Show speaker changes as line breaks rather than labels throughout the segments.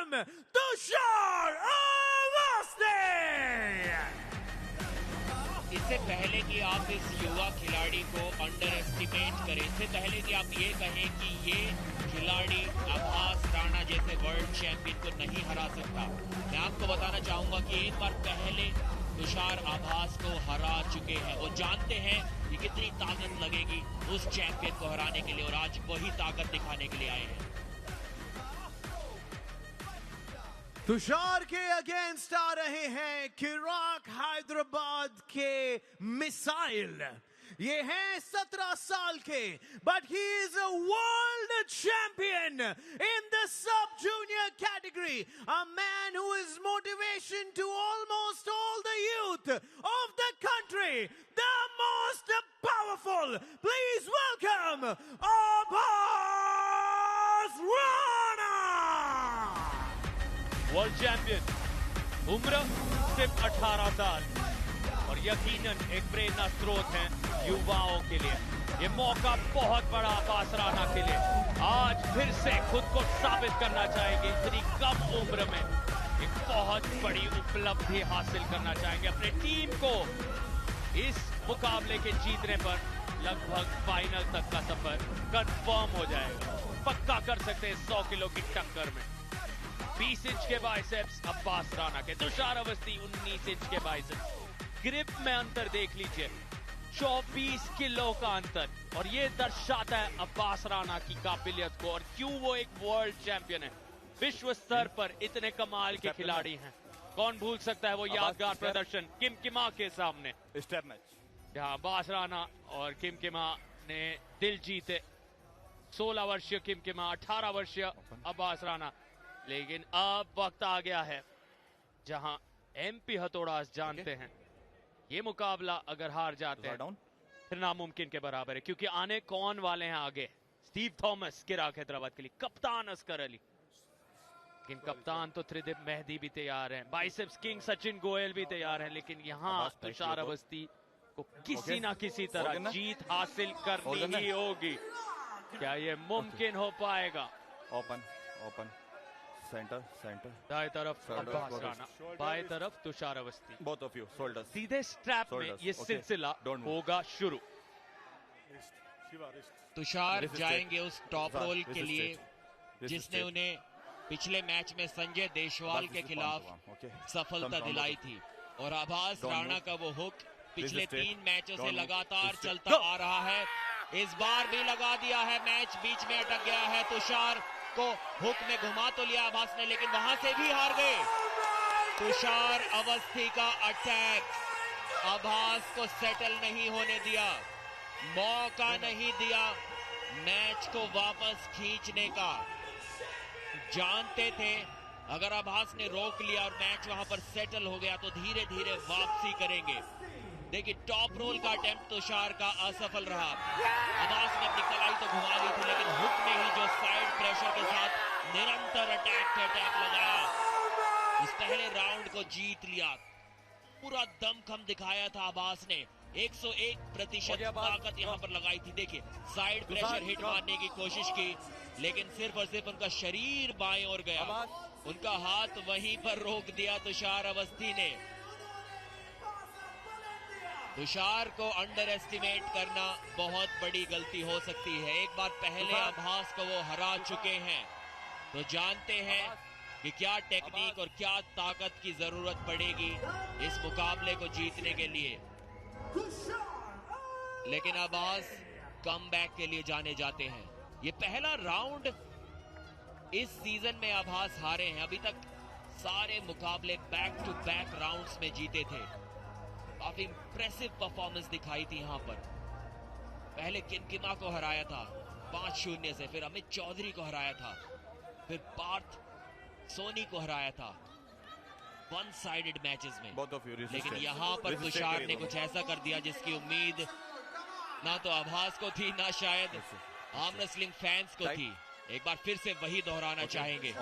from Tushar Awasthi.
इससे पहले कि आप इस युवा खिलाड़ी को अंडर एस्टिमेट करें, इससे पहले कि आप ये कहें कि ये खिलाड़ी आभास राणा जैसे वर्ल्ड चैंपियन को नहीं हरा सकता, मैं आपको बताना चाहूंगा कि एक बार पहले तुषार आभास को हरा चुके हैं। वो जानते हैं कि कितनी ताकत लगेगी उस चैंपियन को हराने के लिए, और आज वही ताकत दिखाने के लिए आए हैं।
तुषार के अगेंस्ट आ रहे हैं किराक हैदराबाद के मिसाइल। ये हैं 17 साल के, but he is a world champion in the sub junior category, a man who is motivation to almost all the youth of the country, the most powerful. Please welcome Abhas Rana.
World champion, उम्र सिर्फ 18 साल, और यकीनन एक प्रेरणा स्रोत है युवाओं के लिए। ये मौका बहुत बड़ा आभास राणा के लिए, आज फिर से खुद को साबित करना चाहेंगे। इतनी कम उम्र में एक बहुत बड़ी उपलब्धि हासिल करना चाहेंगे। अपने टीम को इस मुकाबले के जीतने पर लगभग फाइनल तक का सफर कंफर्म हो जाएगा। पक्का कर सकते हैं 100 किलो की टक्कर में। 20 इंच के बाइसेप्स अब्बास राणा के, तुषार अवस्थी 19 इंच के बाइसेप्स। ग्रिप में अंतर देख लीजिए, 24 किलो का अंतर, और ये दर्शाता है अब्बास राणा की काबिलियत को और क्यों वो एक वर्ल्ड चैंपियन है। विश्व स्तर पर इतने कमाल के खिलाड़ी हैं, कौन भूल सकता है वो यादगार प्रदर्शन किमकिमा के सामने।
स्टेप मैच
जहां अब्बास राणा और किमकिमा ने दिल जीते। 16 वर्षीय किमकिमा, 18 वर्षीय अब्बास राणा। लेकिन अब वक्त आ गया है जहां एमपी हथौड़ास जानते हैं ये मुकाबला अगर हार जाते हैं फिर नामुमकिन के बराबर है, क्योंकि आने कौन वाले हैं आगे। स्टीव थॉमस किराक हैदराबाद के लिए, कप्तान असकर अली, लेकिन कप्तान तो त्रिदिप मेहदी भी तैयार हैं, बाइसेप्स किंग सचिन गोयल भी तैयार हैं, लेकिन यहाँ तुषार अवस्थी को किसी ना किसी तरह जीत हासिल करनी ही होगी। क्या ये मुमकिन हो पाएगा?
ओपन ओपन, सेंटर सेंटर,
दाएं तरफ अब्बास राणा, बाएं तरफ Tushar Awasthi.
Both of you shoulders,
सीधे स्ट्रैप में ये सिलसिला होगा शुरू।
तुषार जाएंगे उस टॉप रोल के लिए जिसने उन्हें पिछले मैच में संजय देशवाल के खिलाफ सफलता दिलाई थी, और आभास राणा का वो हुक पिछले 3 मैचों से लगातार चलता आ रहा है। इस बार भी लगा दिया है, मैच बीच में अटक गया है। तुषार को हुक में घुमा तो लिया आभास ने, लेकिन वहां से भी हार गए। तुषार अवस्थी का अटैक आभास को सेटल नहीं होने दिया, मौका नहीं दिया मैच को वापस खींचने का। जानते थे अगर आभास ने रोक लिया और मैच वहां पर सेटल हो गया तो धीरे धीरे वापसी करेंगे। देखिए टॉप रोल का अटेम्प्ट तुषार का असफल रहा। आभास ने अपनी कलाई तो घुमा ली थी, लेकिन हुक में ही जो साइड प्रेशर के साथ निरंतर अटैक लगाया, इस पहले राउंड को जीत लिया। पूरा दमखम दिखाया था आभास ने, 101% ताकत यहां पर लगाई थी। देखिए साइड प्रेशर हिट मारने की कोशिश की, लेकिन सिर्फ और सिर्फ उनका शरीर बाएं ओर गया, उनका हाथ वहीं पर रोक दिया तुषार अवस्थी ने। तुषार को अंडर एस्टिमेट करना बहुत बड़ी गलती हो सकती है। एक बार पहले आभास को वो हरा चुके हैं, तो जानते हैं कि क्या टेक्निक और क्या ताकत की जरूरत पड़ेगी इस मुकाबले को जीतने के लिए। लेकिन आभास कमबैक के लिए जाने जाते हैं। ये पहला राउंड इस सीजन में आभास हारे हैं, अभी तक सारे मुकाबले बैक टू बैक राउंड्स में जीते थे। काफी इंप्रेसिव परफॉर्मेंस दिखाई थी यहां पर। पहले किमकिमा को हराया था 5-0 से, फिर अमित चौधरी को हराया था, फिर पार्थ सोनी को हराया था वन साइडेड मैचेस में। लेकिन यहां पर तुषार ने कुछ ऐसा कर दिया जिसकी उम्मीद ना तो आभास को थी, ना शायद आर्म रेसलिंग फैंस को थी। एक बार फिर से वही दोहराना चाहेंगे।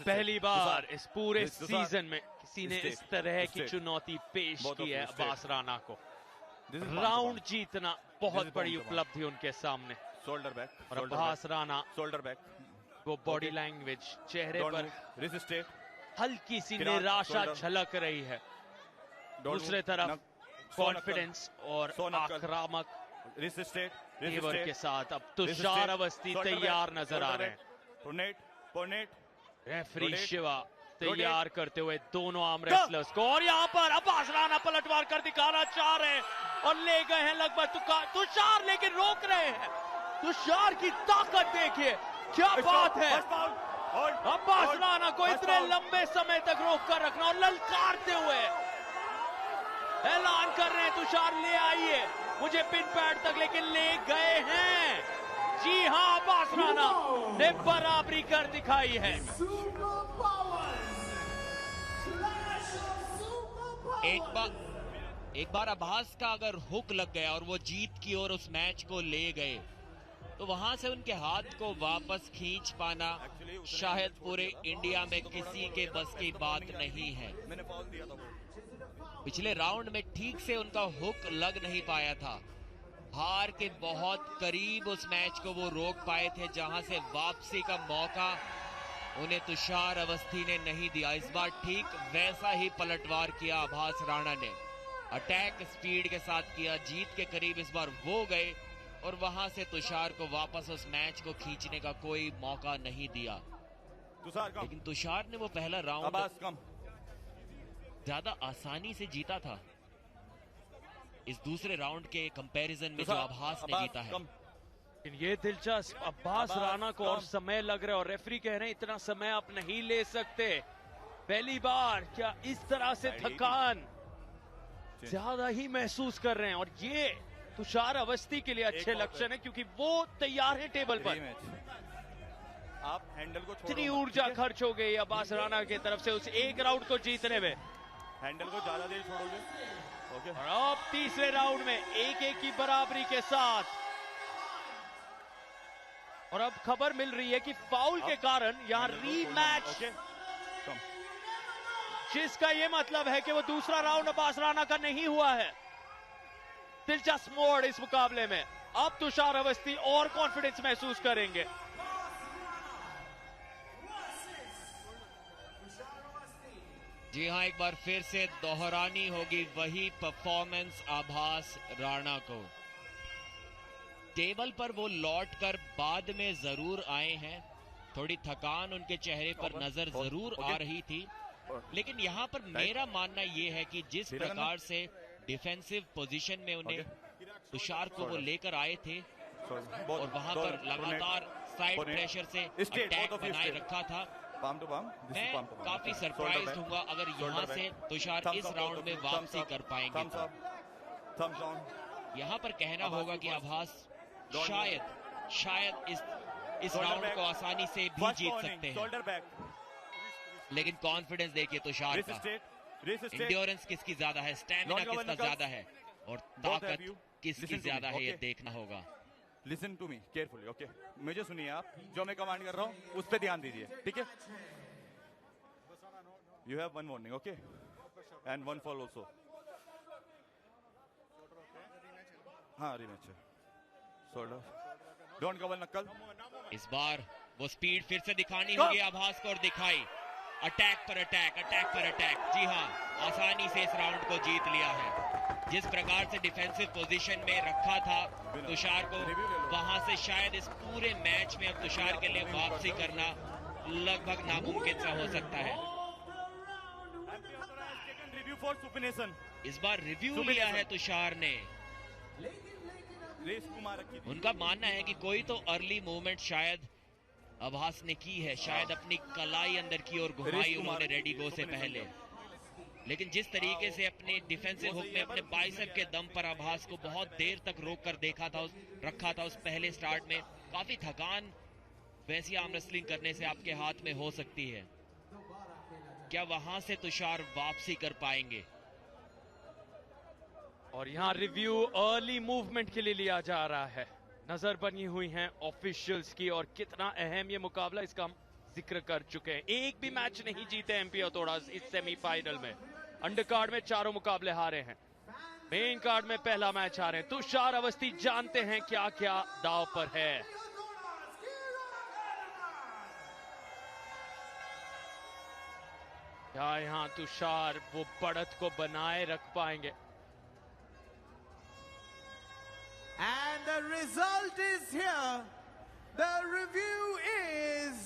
पहली बार इस पूरे सीजन में किसी ने इस तरह की चुनौती पेश की है अब्बास राणा को। राउंड जीतना बहुत बड़ी उपलब्धि उनके सामने।
शोल्डर बैक
और अब्बास राणा
शोल्डर बैक
वो बॉडी लैंग्वेज चेहरे पर
रेजिस्टेड
हल्की सी
किराक,
निराशा
शोल्डर।
झलक रही है। दूसरे तरफ कॉन्फिडेंस और आक्रामक
रेजिस्टेड
तेवर के साथ अब तुषार अवस्थी तैयार नजर आ रहे हैं।
पोनेट
रेफरी
रोटेट,
शिवा तैयार करते हुए दोनों आर्म
Go!
रेसलर्स को, और यहाँ पर अब्बास राणा पलटवार कर दिखाना चाह रहे हैं और ले गए हैं लगभग तुषार, लेकिन रोक रहे हैं। तुषार की ताकत देखिए, क्या बात है। अब्बास राणा को इतने लंबे समय तक रोक कर रखना और ललकारते हुए ऐलान कर रहे हैं तुषार ले आइए मुझे पिन पैड तक, लेकिन ले गए हैं। जी हाँ, अब्बास राणा ने बराबरी कर दिखाई है।
एक बार अब्बास का अगर हुक लग गया और वो जीत की ओर उस मैच को ले गए, तो वहां से उनके हाथ को वापस खींच पाना शायद पूरे इंडिया में किसी के बस की बात नहीं है। पिछले राउंड में ठीक से उनका हुक लग नहीं पाया था। हार के बहुत करीब उस मैच को वो रोक पाए थे, जहां से वापसी का मौका उन्हें तुषार अवस्थी ने नहीं दिया। इस बार ठीक वैसा ही पलटवार किया अब्बास राणा ने, अटैक स्पीड के साथ किया। जीत के करीब इस बार वो गए और वहां से तुषार को वापस उस मैच को खींचने का कोई मौका नहीं दिया। लेकिन तुषार ने वो पहला राउंड ज्यादा आसानी से जीता था इस दूसरे राउंड के कंपैरिजन में जो अब्बास ने जीता है।
लेकिन ये दिलचस्प, अब्बास राणा को और समय लग रहा है और रेफरी कह रहे हैं इतना समय आप नहीं ले सकते। पहली बार क्या इस तरह से थकान ज्यादा ही महसूस कर रहे हैं, और ये तुषार अवस्थी के लिए अच्छे लक्षण है क्योंकि वो तैयार है टेबल पर।
आप हैंडल को
इतनी ऊर्जा खर्च हो गई अब्बास राणा की तरफ से उस एक राउंड को जीतने में।
हैंडल को ज्यादा देर छोड़ोगे, ओके।
और अब तीसरे राउंड में 1-1 की बराबरी के साथ, और अब खबर मिल रही है कि फाउल के कारण यहां रीमैच, जिसका ये मतलब है कि वो दूसरा राउंड अब्बास राणा का नहीं हुआ है। दिलचस्प मोड़ इस मुकाबले में। अब तुषार अवस्थी और कॉन्फिडेंस महसूस करेंगे।
जी हाँ, एक बार फिर से दोहरानी होगी वही परफॉर्मेंस अब्बास राणा को। टेबल पर वो लौट कर बाद में जरूर आए हैं, थोड़ी थकान उनके चेहरे पर नजर जरूर आ रही थी, लेकिन यहाँ पर मेरा मानना ये है कि जिस प्रकार से डिफेंसिव पोजीशन में उन्हें तुषार को वो लेकर आए थे और वहां पर लगातार साइड प्रेशर से अटैक बनाए रखा था, मैं काफी सरप्राइज हूँगा अगर यहाँ से तुषार इस राउंड में वापसी कर पाएंगे तो। यहाँ पर कहना होगा कि अब्बास शायद इस राउंड को आसानी से भी जीत सकते हैं, लेकिन कॉन्फिडेंस देखिए तुषार का। इंड्योरेंस किसकी ज्यादा है, स्टैमिना किसका ज्यादा है और ताकत किसकी ज्यादा है, ये देखना होगा।
Listen to me carefully, okay. मुझे सुनिए, आप जो मैं कमांड कर रहा हूँ उस पर ध्यान दीजिए, ठीक है। You have one warning, okay, and one fall also. हाँ, रिमैच है। डोंट कवर नक्कल।
इस बार वो स्पीड फिर से दिखानी होगी अब्बास को, और दिखाई। अटैक पर अटैक, अटैक पर अटैक। जी हाँ, आसानी से इस राउंड को जीत लिया है। जिस प्रकार से डिफेंसिव पोजीशन में रखा था तुषार को, वहां से शायद इस पूरे मैच में अब तुषार के लिए वापसी करना लगभग नामुमकिन सा हो सकता है। इस बार रिव्यू लिया है तुषार ने। उनका मानना है कि कोई तो अर्ली मूवमेंट शायद अब्बास ने की है, शायद अपनी कलाई अंदर की ओर घुमाई उन्होंने रेडी गो से पहले, लेकिन जिस तरीके से अपने डिफेंसिव हुक में अपने बाइसेप के दम पर अब्बास को बहुत देर तक रोक कर रखा था उस पहले स्टार्ट में, काफी थकान वैसी आर्म रेसलिंग करने से आपके हाथ में हो सकती है। क्या वहां से तुषार वापसी कर पाएंगे?
और यहाँ रिव्यू अर्ली मूवमेंट के लिए लिया जा रहा है। नजर बनी हुई हैं ऑफिशियल्स की, और कितना अहम ये मुकाबला इसका हम जिक्र कर चुके हैं। एक भी मैच नहीं जीते एमपी हथौड़ा इस सेमीफाइनल में। अंडरकार्ड में चारों मुकाबले हारे हैं। मेन कार्ड में पहला मैच आ रहे हैं। तुषार अवस्थी जानते हैं क्या क्या दांव पर है। क्या यहां तुषार वो बढ़त को बनाए रख पाएंगे?
And the result is here. The review is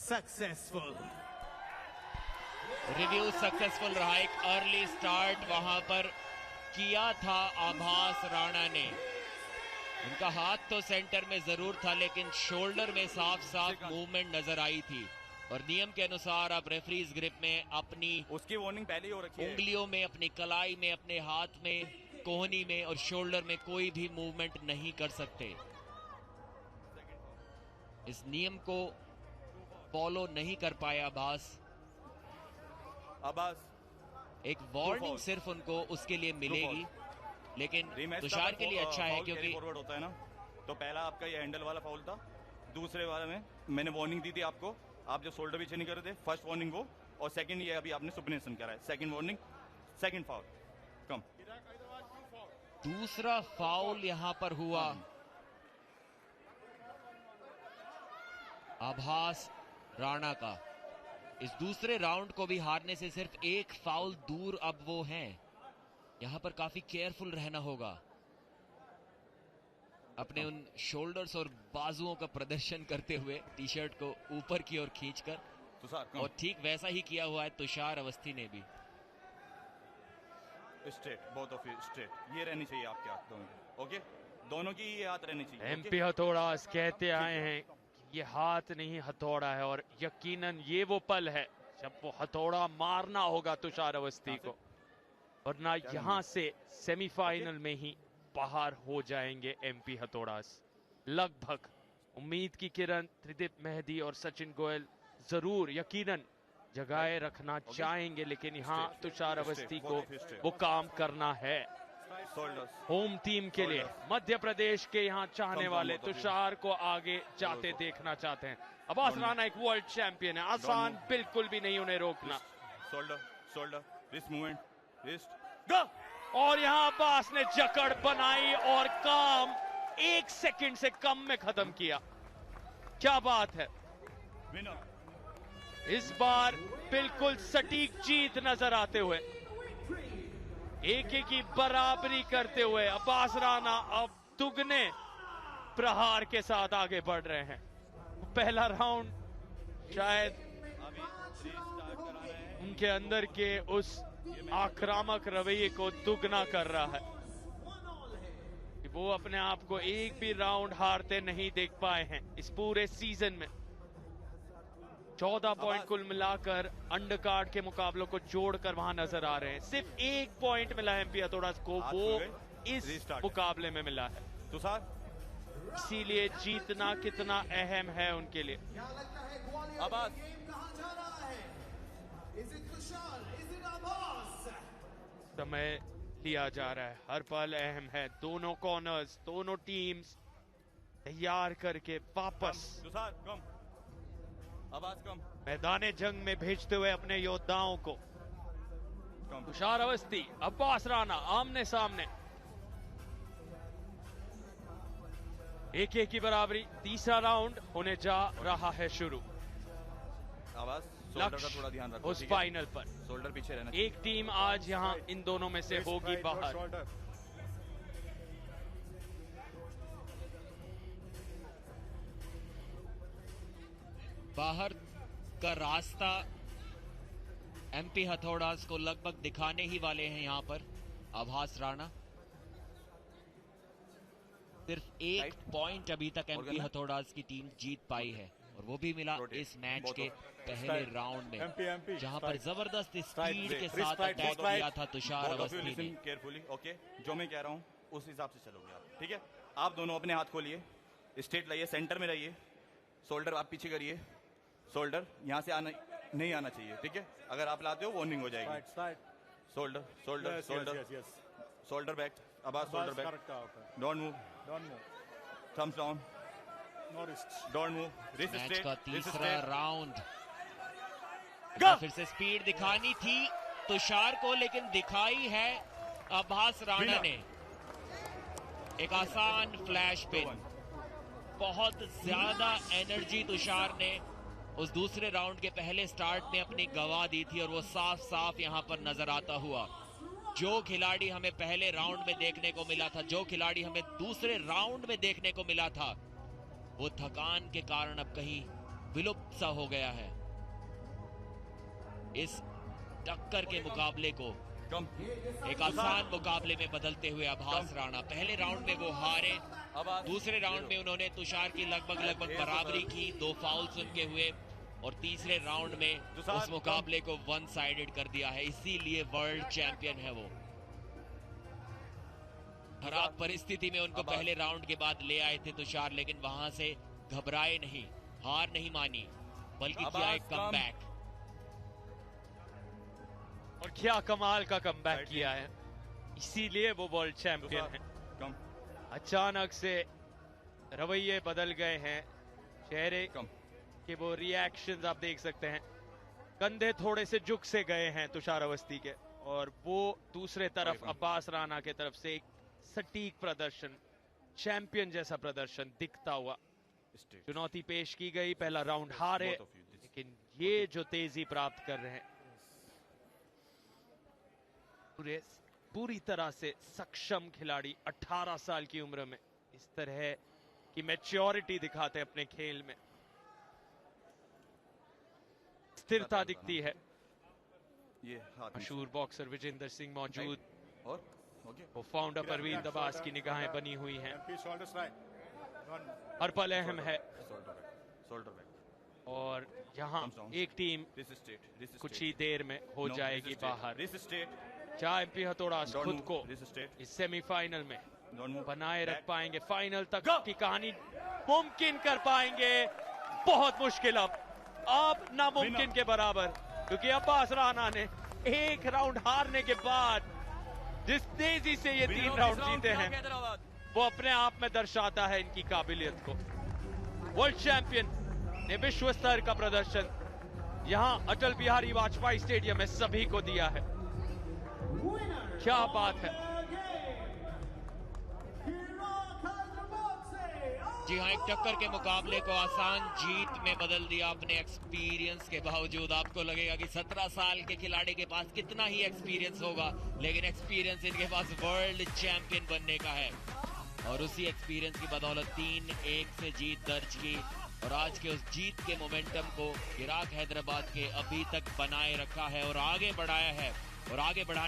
successful.
Review successful रहा। एक अर्ली स्टार्ट वहां पर किया था आभास राणा ने। उनका हाथ तो सेंटर में जरूर था, लेकिन शोल्डर में साफ साफ मूवमेंट नजर आई थी। और नियम के अनुसार आप रेफरीज ग्रिप में अपनी
उसकी वार्निंग पहले ही हो रखी है।
उंगलियों में, अपनी कलाई में, अपने हाथ में, कोहनी में और शोल्डर में कोई भी मूवमेंट नहीं कर सकते। इस नियम को फॉलो नहीं कर पाया आभास। एक वार्निंग सिर्फ उनको उसके लिए मिलेगी, लेकिन तुषार के लिए अच्छा है क्योंकि
फॉरवर्ड होता है ना। तो पहला आपका ये हैंडल वाला फाउल था, दूसरे वाले में मैंने वार्निंग दी थी आपको, आप जो शोल्डर पीछे नहीं कर रहे थे, फर्स्ट वार्निंग वो, और सेकंड ये अभी आपने सुपनेशन करा है, सेकंड वार्निंग, सेकंड फाउल। कम
दूसरा फाउल यहां पर हुआ आभास राणा का। इस दूसरे राउंड को भी हारने से सिर्फ एक फाउल दूर अब वो हैं। यहां पर काफी केयरफुल रहना होगा, अपने उन शोल्डर्स और बाजुओं का प्रदर्शन करते हुए टी शर्ट को ऊपर की ओर खींचकर। और ठीक वैसा ही किया हुआ है तुषार अवस्थी ने भी।
Straight, both of you straight, ये रहनी चाहिए आपके हाथ दोनों। ओके, दोनों की ये हाथ रहनी चाहिए।
एमपी हथौड़ा कहते आए हैं ये हाथ नहीं हथौड़ा है, और यकीनन ये वो पल है जब वो हथौड़ा मारना होगा तुषार अवस्थी को, वरना यहां से सेमीफाइनल में ही बाहर हो जाएंगे एमपी हथौड़ास। लगभग उम्मीद की किरण त्रिदीप मेहदी और सचिन गोयल जरूर यकीनन जगह रखना चाहेंगे, लेकिन यहाँ तुषार अवस्थी को वो काम करना है। होम टीम के लिए मध्य प्रदेश के यहाँ चाहने वाले तुषार को आगे जाते देखना चाहते हैं। आभास राणा एक वर्ल्ड चैंपियन है, आसान बिल्कुल भी नहीं उन्हें रोकना।
Shoulder, shoulder, wrist movement, wrist,
go! और यहाँ आभास ने जकड़ बनाई और काम 1 सेकंड से कम में खत्म किया। क्या बात है, इस बार बिल्कुल सटीक जीत नजर आते हुए, एक की बराबरी करते हुए आभास राणा अब दुगने प्रहार के साथ आगे बढ़ रहे हैं। पहला राउंड शायद उनके अंदर के उस आक्रामक रवैये को दुगना कर रहा है। वो अपने आप को एक भी राउंड हारते नहीं देख पाए हैं इस पूरे सीजन में। 14 पॉइंट कुल मिलाकर अंडरकार्ड के मुकाबलों को जोड़कर वहां नजर आ रहे हैं। सिर्फ 1 पॉइंट मिला है एमपी हथौड़ा को, वो इस मुकाबले में मिला है। इसीलिए जीतना कितना अहम है उनके लिए। समय लिया जा रहा है, हर पल अहम है। दोनों कॉर्नर्स, दोनों टीम्स तैयार करके वापस मैदाने जंग में भेजते हुए अपने योद्धाओं को। तुषार अवस्थी, आभास राणा आमने सामने, 1-1 की बराबरी। तीसरा राउंड होने जा रहा है शुरू।
शोल्डर का थोड़ा ध्यान रखो
उस फाइनल पर
शोल्डर पीछे रहना।
एक टीम आज यहाँ इन दोनों में से होगी बाहर।
बाहर का रास्ता एमपी हथौड़ास को लगभग दिखाने ही वाले हैं यहाँ पर आभास राणा। सिर्फ 1 पॉइंट अभी तक एमपी हथौड़ास की टीम जीत पाई है, और वो भी मिला इस मैच के पहले राउंड में, जहां पर जबरदस्त स्पीड के साथ अटैक किया था तुषार अवस्थी ने।
केयरफुली, ओके, जो मैं कह रहा हूँ उस हिसाब से चलोगे आप, ठीक है? आप दोनों अपने हाथ खोलिए, स्ट्रेट लाइए, सेंटर में रहिए, शोल्डर आप पीछे करिए, शोल्डर यहाँ से आना नहीं आना चाहिए, ठीक है? अगर आप लाते हो वार्निंग हो जाएगी। Shoulder, shoulder, shoulder, shoulder back, Abhas shoulder back, don't move, thumbs down, don't move, wrist straight.
Match का तीसरा राउंड, फिर से स्पीड दिखानी थी तुषार को, लेकिन दिखाई है अब्बास राणा ने एक आसान फ्लैश पिन, बहुत ज्यादा एनर्जी तुषार ने उस दूसरे राउंड के पहले स्टार्ट में अपनी गवा दी थी और वो साफ साफ यहां पर नजर आता हुआ। जो खिलाड़ी हमें पहले राउंड में देखने को मिला था, जो खिलाड़ी हमें दूसरे राउंड में देखने को मिला था, वो थकान के कारण अब कहीं विलुप्त सा हो गया है। इस टक्कर के मुकाबले को एक आसान मुकाबले में बदलते हुए अब्बास राणा, पहले राउंड में वो हारे, दूसरे राउंड में उन्होंने तुषार की लगभग बराबरी की, 2 फाउल्स उनके हुए, और तीसरे राउंड में उस मुकाबले को वन साइडेड कर दिया है। इसीलिए वर्ल्ड चैंपियन है वो। खराब परिस्थिति में उनको पहले राउंड के बाद ले आए थे तुषार, लेकिन वहां से घबराए नहीं, हार नहीं मानी, बल्कि किया एक कमबैक।
और क्या कमाल का कमबैक किया है, इसीलिए वो वर्ल्ड चैंपियन है। अचानक से रवैये बदल गए हैं, चेहरे के वो रिएक्शंस आप देख सकते हैं, कंधे थोड़े से झुक से गए हैं तुषार अवस्थी के, और वो दूसरे तरफ अब्बास राणा के तरफ से एक सटीक प्रदर्शन, चैंपियन जैसा प्रदर्शन दिखता हुआ। चुनौती पेश की गई, पहला राउंड हारे, लेकिन ये जो तेजी प्राप्त कर रहे हैं, पूरी तरह से सक्षम खिलाड़ी, 18 साल की उम्र में इस तरह की मैच्योरिटी दिखाते अपने खेल में, स्थिरता दिखती है। मशहूर बॉक्सर विजेंद्र सिंह मौजूद, वो फाउंडर परवीन दबास की निगाहें बनी हुई हैं, हर पल अहम है। और यहाँ एक टीम कुछ ही देर में हो जाएगी बाहर। क्या एमपी हथौड़ा खुद को इस सेमीफाइनल में बनाए रख पाएंगे, फाइनल तक की कहानी मुमकिन कर पाएंगे? बहुत मुश्किल, अब नामुमकिन के बराबर, क्योंकि अब्बास राणा ने एक राउंड हारने के बाद जिस तेजी से ये 3 राउंड जीते हैं, वो अपने आप में दर्शाता है इनकी काबिलियत को। वर्ल्ड चैंपियन ने विश्व स्तर का प्रदर्शन यहां अटल बिहारी वाजपेयी स्टेडियम में सभी को दिया है। क्या बात है।
जी हाँ, एक टक्कर के मुकाबले को आसान जीत में बदल दिया अपने एक्सपीरियंस के बावजूद। आपको लगेगा कि 17 साल के खिलाड़ी के पास कितना ही एक्सपीरियंस होगा, लेकिन एक्सपीरियंस इनके पास वर्ल्ड चैंपियन बनने का है, और उसी एक्सपीरियंस की बदौलत 3-1 से जीत दर्ज की, और आज के उस जीत के मोमेंटम को इराक हैदराबाद के अभी तक बनाए रखा है और आगे बढ़ाया है, और आगे बढ़ाने